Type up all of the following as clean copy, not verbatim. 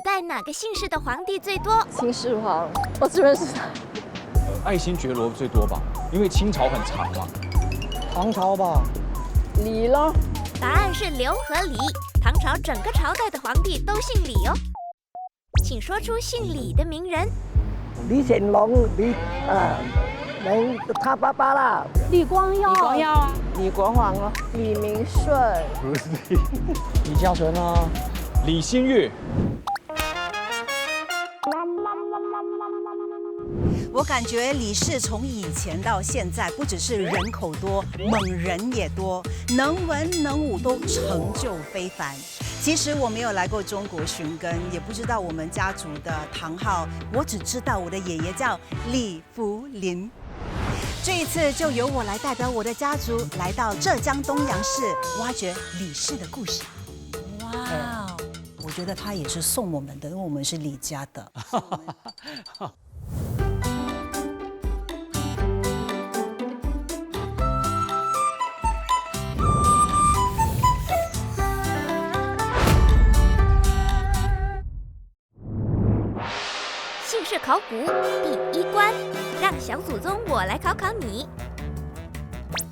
代哪个姓氏的皇帝最多？秦始皇，我只认识他。爱新觉罗最多吧，因为清朝很长嘛。唐朝吧。李咯。答案是刘和李。唐朝整个朝代的皇帝都姓李哦。请说出姓李的名人。李显龙，他爸爸啦。李光耀。李光耀啊。李国煌哦。李明顺。不是李嘉诚啊。李新月。我感觉李氏从以前到现在，不只是人口多，猛人也多，能文能武都成就非凡。其实我没有来过中国寻根，也不知道我们家族的堂号，我只知道我的爷爷叫李福林。这一次就由我来代表我的家族，来到浙江东阳市，挖掘李氏的故事。哇，我觉得他也是送我们的，因为我们是李家的。姓氏考古第1关，让小祖宗我来考考你。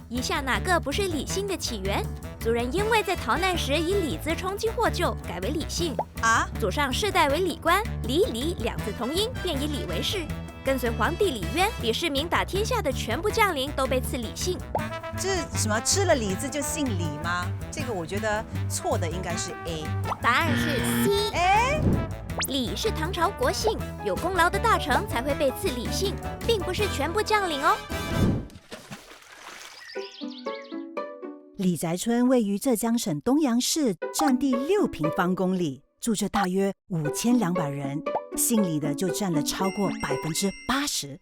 以下哪个不是李姓的起源？族人因为在逃难时以李字充饥获救，改为李姓。啊，祖上世代为李官，李两字同音，便以李为氏。跟随皇帝李渊，李世民打天下的全部将领都被赐李姓。这是什么？吃了李字就姓李吗？这个我觉得错的应该是 A。答案是 C。李是唐朝国姓，有功劳的大臣才会被赐李姓，并不是全部将领哦。李宅村位于浙江省东阳市，占地6平方公里，住着大约5200人，姓李的就占了超过80%。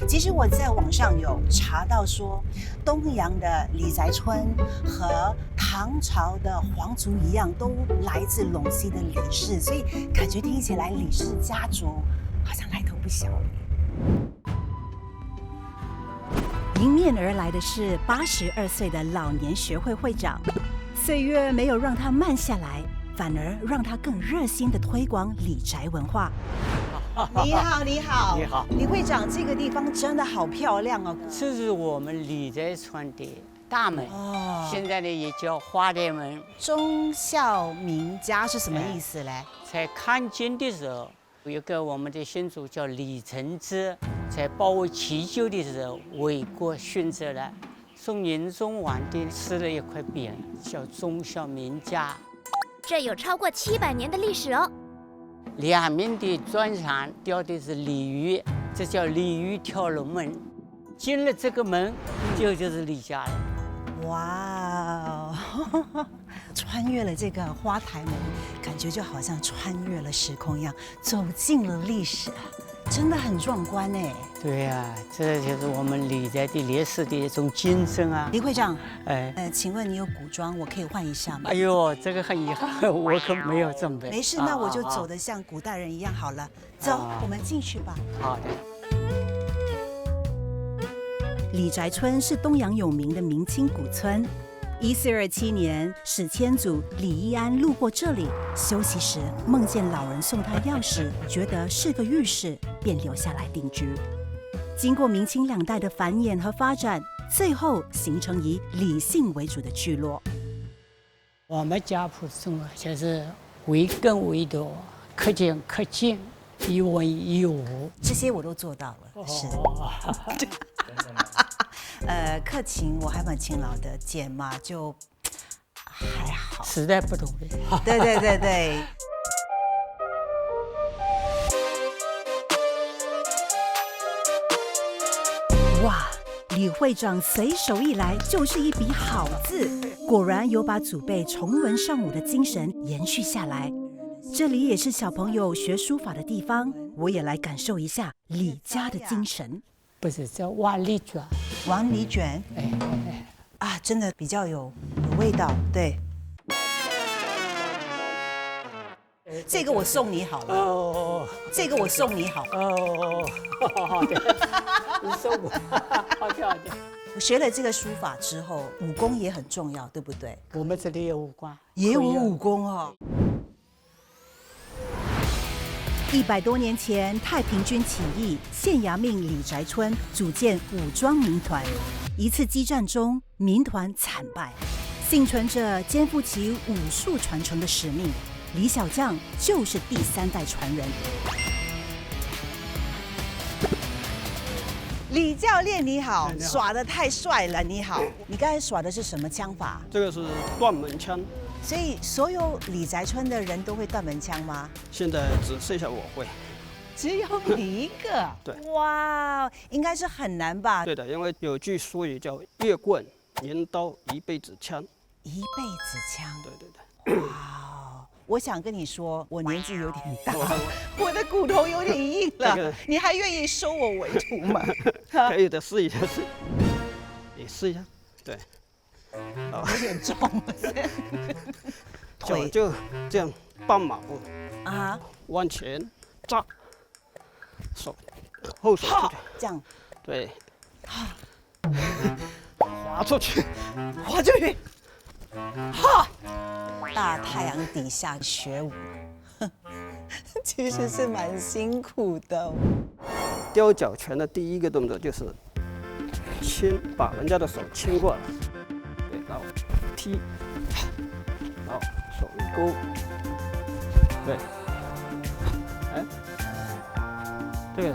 其实我在网上有查到说，东阳的李宅村和唐朝的皇族一样，都来自陇西的李氏，所以感觉听起来李氏家族好像来头不小。迎面而来的是82岁的老年学会会长，岁月没有让他慢下来，反而让他更热心地推广李宅文化。你好，你好，你好，李会长，这个地方真的好漂亮哦。这是我们李宅村的大门，现在呢也叫花台门。忠孝名家是什么意思嘞？在抗金的时候，有个我们的先祖叫李承之，在保卫祈救的时候为国殉职了。宋仁宗皇帝赐了一块匾，叫忠孝名家。这有超过700年的历史哦。两面的砖墙雕的是鲤鱼，这叫鲤鱼跳龙门。进了这个门，就是李家了。哇哦，穿越了这个花台门，感觉就好像穿越了时空一样，走进了历史，真的很壮观哎。对呀，这就是我们李宅的历史的一种见证啊。李会长，请问你有古装，我可以换一下吗？哎呦，这个很遗憾，我可没有准备。没事，那我就走得像古代人一样好了。走，我们进去吧。好的。李宅村是东阳有名的明清古村。1427年，史千祖李义安路过这里休息时，梦见老人送他钥匙，觉得是个预示，便留下来定居。经过明清2代的繁衍和发展，最后形成以李姓为主的聚落。我们家谱中就是为根为多，克俭克俭，一文一武，这些我都做到了。是。克勤我还蛮勤劳的，俭嘛就还好。时代不同的。对对对对。哇，李会长随手一来就是一笔好字，果然有把祖辈崇文尚武的精神延续下来。这里也是小朋友学书法的地方，我也来感受一下李家的精神。不是叫碗里卷，碗里卷，啊，真的比较有味道，对。这个我送你好了。哦，这个我送你好了。哦，好的，你送我，好的好的。我学了这个书法之后，武功也很重要，对不对？我们这里有武功，也有武功哦。100多年前，太平军起义，县衙命李宅村组建武装民团。一次激战中，民团惨败，幸存者肩负起武术传承的使命。李小将就是第3代传人。李教练你好，耍得太帅了，你好。你刚才耍的是什么枪法？这个是断门枪，所以所有李宅村的人都会断门枪吗？现在只剩下我会。只有你一个？对。哇，应该是很难吧？对的，因为有句俗语叫“越棍镰刀一辈子枪”。一辈子枪。对对对。哇，我想跟你说，我年纪有点大，我的骨头有点硬了，你还愿意收我为徒吗？可以的，试一下，你试一下，对。有点重，腿就这样半马步啊，往前扎，手后手出去，这样，对，滑出去，滑出去，哈！大太阳底下学舞，其实是蛮辛苦的。雕脚拳的第一个动作就是牵，把人家的手牵过来，对，然后踢，然后手一勾，对，哎，这个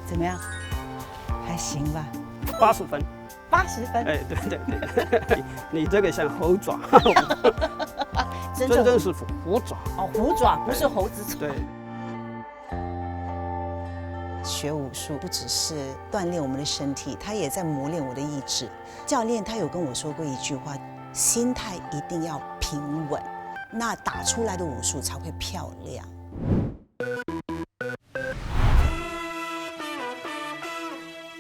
怎么样？还行吧？80分。80分。哎，对对对，你这个像猴爪，真正是虎爪。哦，虎爪不是猴子爪。对。学武术不只是锻炼我们的身体，它也在磨练我的意志。教练他有跟我说过一句话：心态一定要平稳，那打出来的武术才会漂亮。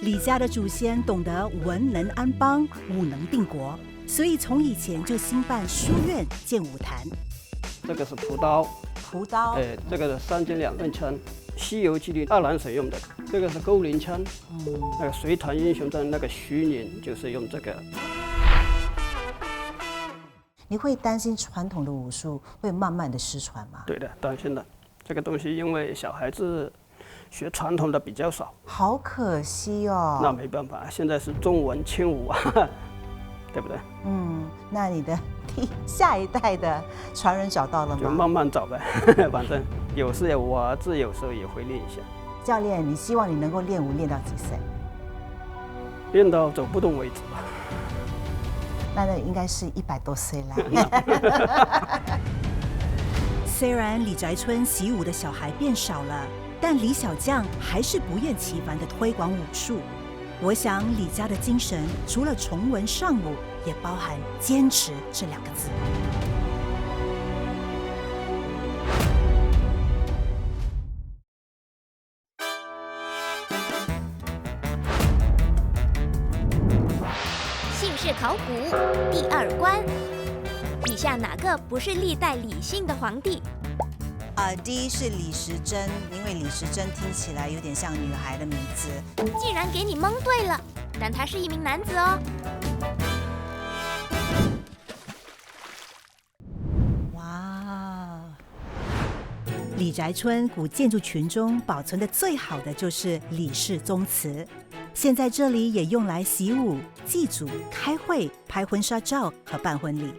李家的祖先懂得文能安邦，武能定国，所以从以前就兴办书院、建武坛。这个是朴刀，朴刀，哎，这个是3尖2刃枪，《西游记》里2郎神用的。这个是勾镰枪，那个隋唐英雄传那个徐宁就是用这个。你会担心传统的武术会慢慢的失传吗？对的，担心的。这个东西因为小孩子学传统的比较少，好可惜哦。那没办法，现在是重文轻武啊，对不对？那你的下一代的传人找到了吗？就慢慢找呗，反正有时我儿子有时候也会练一下。教练，你希望你能够练武练到几岁？练到走不动为止吧。那应该是100多岁了。虽然李宅村习武的小孩变少了，但李小将还是不厌其烦地推广武术。我想李家的精神除了崇文尚武，也包含坚持这2个字。姓氏考古第2关，以下哪个不是历代李姓的皇帝？第一是李时珍，因为李时珍听起来有点像女孩的名字。竟然给你蒙对了，但他是一名男子哦。哇！李宅村古建筑群中保存的最好的就是李氏宗祠，现在这里也用来习武、祭祖、开会、拍婚纱照和办婚礼。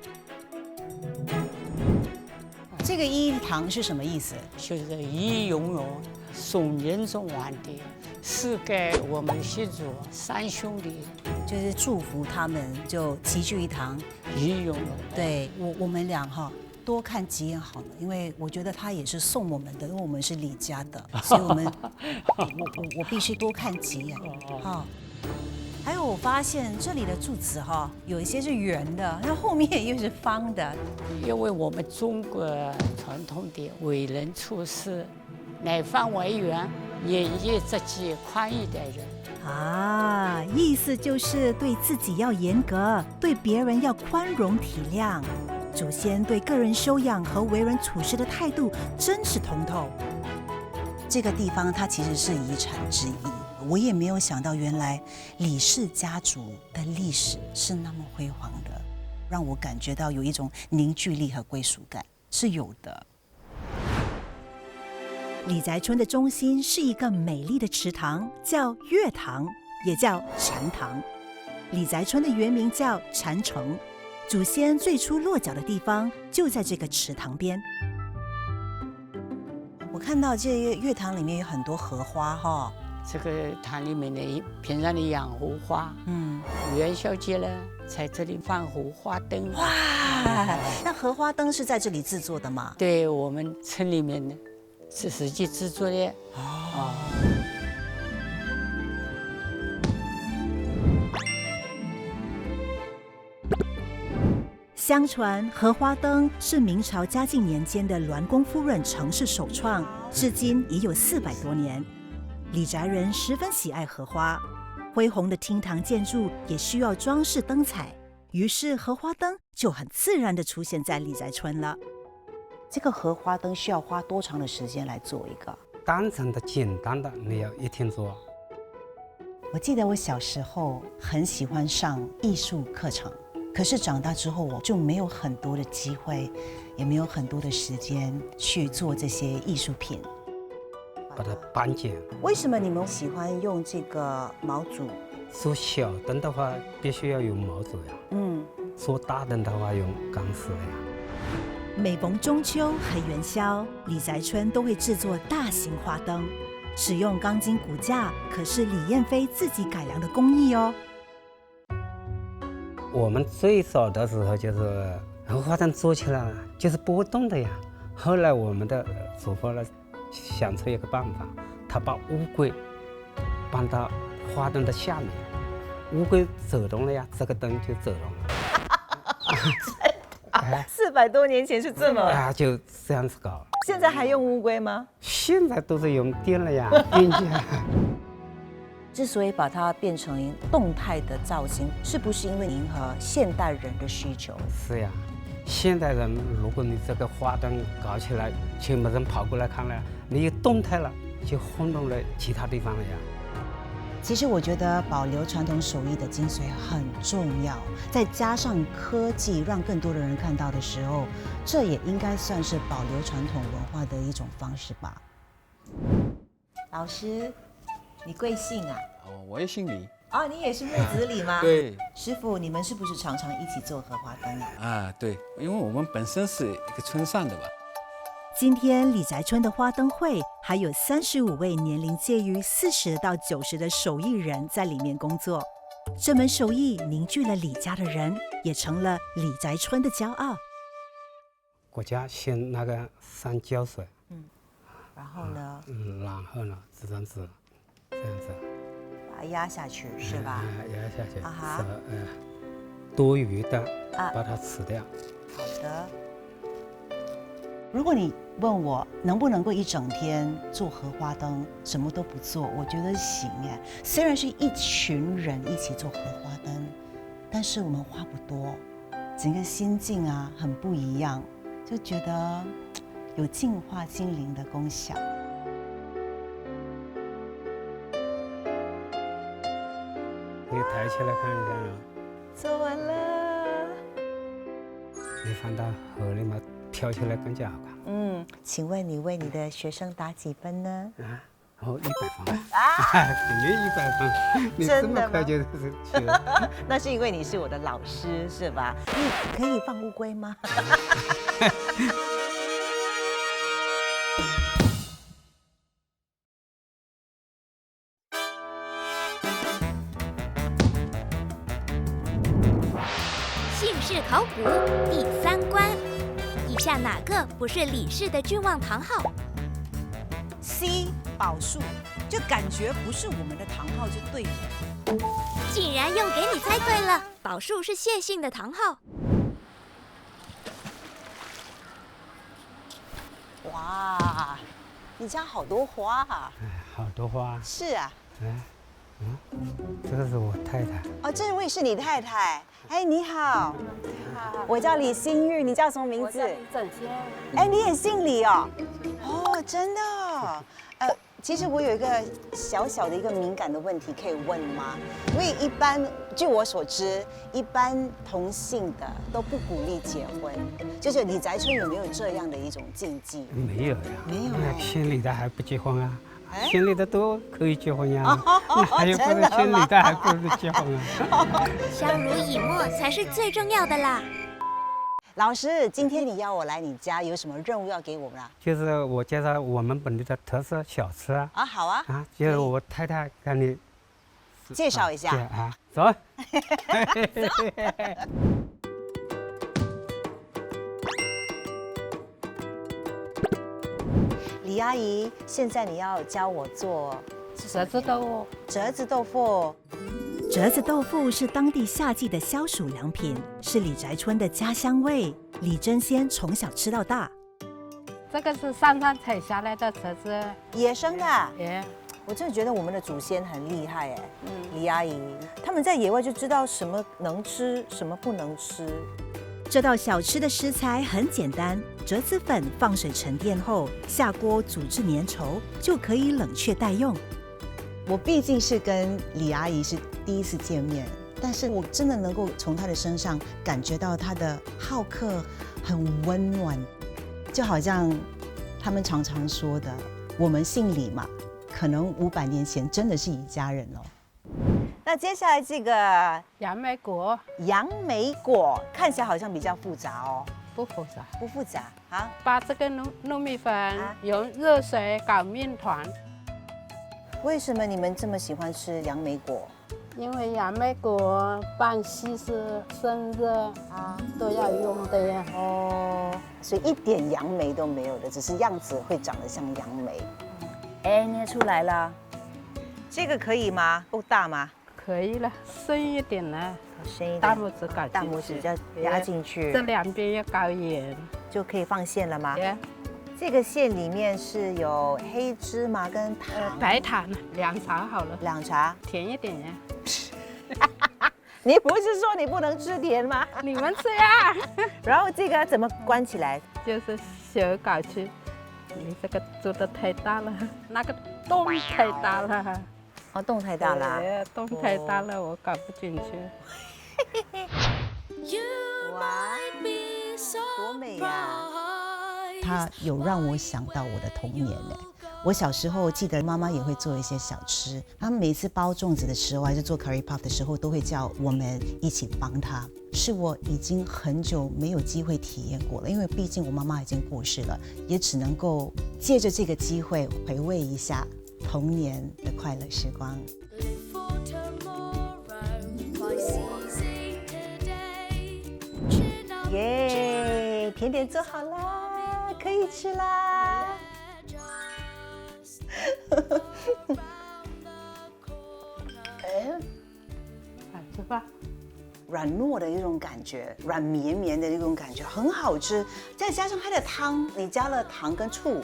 这个一堂是什么意思？就是以拥有宋仁宗皇帝赐给我们习祖3兄弟，就是祝福他们就齐聚一堂。以拥有。对我们俩多看几眼好了，因为我觉得他也是送我们的，因为我们是李家的，所以我必须多看几眼。还有我发现这里的柱子有一些是圆的，那后面又是方的。因为我们中国传统的为人处事，乃方为圆，严以则己，宽以待人。意思就是对自己要严格，对别人要宽容体谅。祖先对个人修养和为人处事的态度真是通透。这个地方它其实是遗产之一，我也没有想到原来李氏家族的历史是那么辉煌的，让我感觉到有一种凝聚力和归属感，是有的。李宅村的中心是一个美丽的池塘，叫月塘，也叫禅塘。李宅村的原名叫禅城，祖先最初落脚的地方就在这个池塘边。我看到这个月塘里面有很多荷花哈，这个塘里面的平常的养荷花，元宵节呢，在这里放荷花灯。哇，那荷花灯是在这里制作的吗？对，我们村里面的是实际制作的。相传荷花灯是明朝嘉靖年间的栾公夫人程氏首创，至今已有400多年。李宅人十分喜爱荷花，恢宏的厅堂建筑也需要装饰灯彩，于是荷花灯就很自然地出现在李宅村了。这个荷花灯需要花多长的时间来做一个？单纯的、简单的，你要一天做。我记得我小时候很喜欢上艺术课程，可是长大之后我就没有很多的机会，也没有很多的时间去做这些艺术品。把它搬剪。为什么你们喜欢用这个毛竹？做小灯的话，必须要用毛竹呀。做大灯的话，用钢丝的呀。每逢中秋和元宵，李宅村都会制作大型花灯，使用钢筋骨架，可是李燕飞自己改良的工艺哦。我们最早的时候就是荷花灯做起来就是波动的呀。后来我们的祖父呢想出一个办法，他把乌龟搬到花灯的下面，乌龟走动了呀，这个灯就走动了。400多年前是这么啊，就这样子搞。现在还用乌龟吗？现在都是用电了呀，电架。之所以把它变成动态的造型，是不是因为迎合现代人的需求？是呀，现代人如果你这个花灯搞起来，全部人跑过来看了，你一动态了，就轰动了其他地方了呀。其实我觉得保留传统手艺的精髓很重要，再加上科技让更多的人看到的时候，这也应该算是保留传统文化的一种方式吧。老师，你贵姓啊？我也姓李。哦，你也是木子李吗？对。师傅，你们是不是常常一起做荷花灯啊？啊，对，因为我们本身是一个村上的吧。今天李宅村的花灯会还有35位年龄介于40到90的手艺人在里面工作。这门手艺凝聚了李家的人，也成了李宅村的骄傲。国家先那个上胶水，然后呢？然后呢，这样子，把它压下去是吧？压下去，哈，多余的把它吃掉。好的。如果你问我能不能够一整天做荷花灯，什么都不做，我觉得行哎。虽然是一群人一起做荷花灯，但是我们话不多，整个心境啊很不一样，就觉得有净化心灵的功效。你抬起来看一下啊。做完了。你放到河里面跳起来更加好看。请问你为你的学生打几分呢？100分啊！肯定100分，你这么快就是去了。那是因为你是我的老师，是吧？你可以放乌龟吗？姓氏考古第3关，以下哪个不是李氏的郡望堂号 ？C 宝树，就感觉不是我们的堂号就对了。竟然又给你猜对了，宝树是谢姓的堂号。哇，你家好多花啊！好多花。是啊。这个是我太太。哦，这位是你太太。哎，你好。我叫李新玉，你叫什么名字？我叫李整仙。哎，你也姓李哦？哦，真的。其实我有一个小小的一个敏感的问题可以问吗？因为一般据我所知，一般同性的都不鼓励结婚，就是李宅村有没有这样的一种禁忌？没有呀，没有县里的还不结婚啊，哎县里的都可以结婚呀，那还有不是真的吗县里的还不是结婚啊？相濡以沫才是最重要的啦。老师，今天你要我来你家，有什么任务要给我们啊？就是我介绍我们本地的特色小吃啊，啊，好啊，就是我太太跟你介绍一下。啊，走。李阿姨，现在你要教我做折子豆腐。折子豆腐。折子豆腐是当地夏季的消暑良品，是李宅村的家乡味。李真仙从小吃到大。这个是山上采下来的折子，野生的啊。我真的觉得我们的祖先很厉害哎，李阿姨，他们在野外就知道什么能吃，什么不能吃。这道小吃的食材很简单，折子粉放水沉淀后，下锅煮至粘稠，就可以冷却待用。我毕竟是跟李阿姨是第一次见面，但是我真的能够从她的身上感觉到她的好客很温暖，就好像他们常常说的，我们姓李嘛，可能500年前真的是一家人哦。那接下来这个杨梅果，杨梅果看起来好像比较复杂哦。不复杂，不复杂啊。把这个糯米粉用热水搞面团。为什么你们这么喜欢吃杨梅果？因为杨梅果办喜事、生日啊都要用的呀。哦，所以一点杨梅都没有的，只是样子会长得像杨梅。哎，捏出来了，这个可以吗？够大吗？可以了，深一点呢，深一点，大拇指搞进去，大拇指要压进去，这两边要搞盐，就可以放馅了吗？这个馅里面是有黑芝麻跟糖，白糖2茶好了，2茶，甜一点呀。你不是说你不能吃甜吗？你们吃呀。然后这个怎么关起来？就是小搞去。你这个做的太大了，那个洞太大了。哦，洞太大了。洞太大了，我搞不进去。哇，多美呀！它有让我想到我的童年呢。我小时候记得妈妈也会做一些小吃，她每次包粽子的时候，还是做 curry puff 的时候，都会叫我们一起帮她。是我已经很久没有机会体验过了，因为毕竟我妈妈已经过世了，也只能够借着这个机会回味一下童年的快乐时光。耶，甜点做好啦，可以吃啦。好吃吧？软糯的一种感觉，软绵绵的那种感觉，很好吃。再加上它的汤，你加了糖跟醋，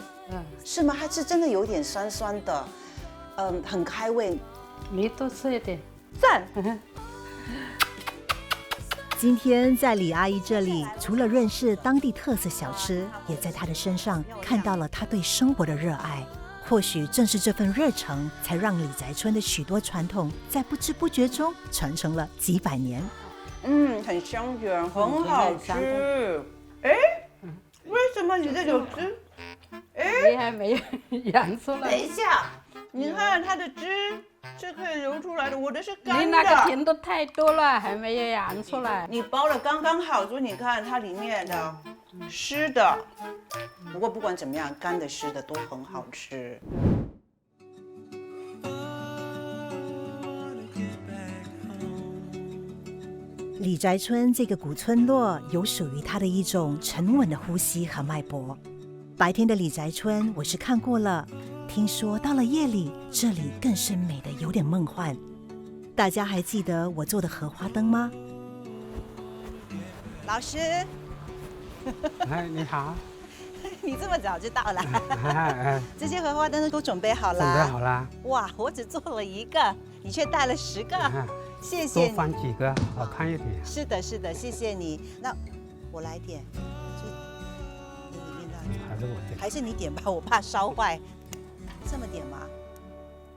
是吗？它是真的有点酸酸的，很开胃。你多吃一点，赞。今天在李阿姨这里，除了认识当地特色小吃，也在她的身上看到了她对生活的热爱。或许正是这份热诚，才让李宅村的许多传统在不知不觉中传承了几百年。很香甜，很好吃。哎，为什么你这有汁？你还没有养出来。等一下，你看它的汁是可以流出来的，我的是干的。你那个甜的太多了，还没有养出来。你包的刚刚好，所以你看它里面的湿的。不过不管怎么样，干的湿的都很好吃。李宅村这个古村落有属于它的一种沉稳的呼吸和脉搏。白天的李宅村我是看过了，听说到了夜里，这里更是美得有点梦幻。大家还记得我做的荷花灯吗？老师，哎，你好。你这么早就到了，这些荷花灯都准备好了。准备好了。哇，我只做了1个，你却带了10个，谢谢你。多放几个，好看一点。是的，是的，谢谢你。那我来点，你里面的还是我点？还是你点吧，我怕烧坏。这么点吗？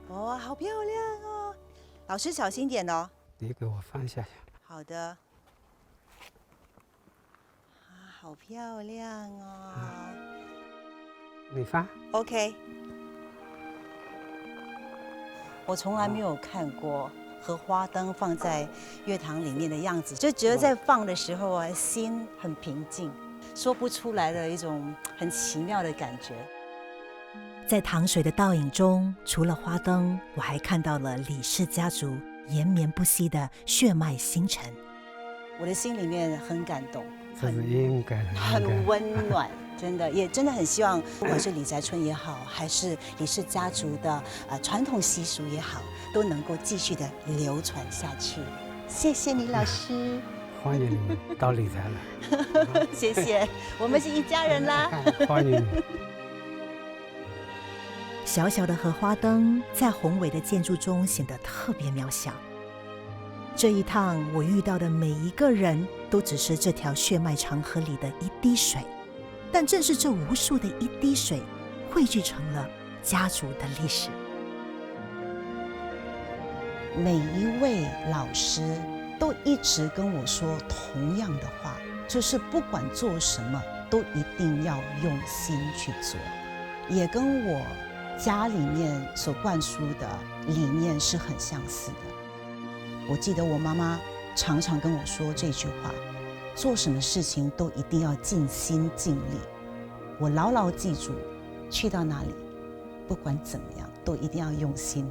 哦，好漂亮哦！老师小心点哦。你给我放下去。好的。啊，好漂亮哦。你放。OK。我从来没有看过荷花灯放在乐堂里面的样子，就觉得在放的时候啊，心很平静，说不出来的一种很奇妙的感觉。在糖水的倒影中，除了花灯，我还看到了李氏家族延绵不息的血脉星辰。我的心里面很感动，这是应该的，很温暖。真的，也真的很希望，不管是李宅村也好，还是李氏家族的传统习俗也好，都能够继续的流传下去。谢谢李老师，欢迎你们到李宅来。谢谢，我们是一家人啦。欢迎你。小小的荷花灯在宏伟的建筑中显得特别渺小。这一趟我遇到的每一个人都只是这条血脉长河里的一滴水，但正是这无数的一滴水汇聚成了家族的历史。每一位老师都一直跟我说同样的话，就是不管做什么都一定要用心去做，也跟我家里面所灌输的理念是很相似的。我记得我妈妈常常跟我说这句话，做什么事情都一定要尽心尽力。我牢牢记住，去到哪里，不管怎么样，都一定要用心。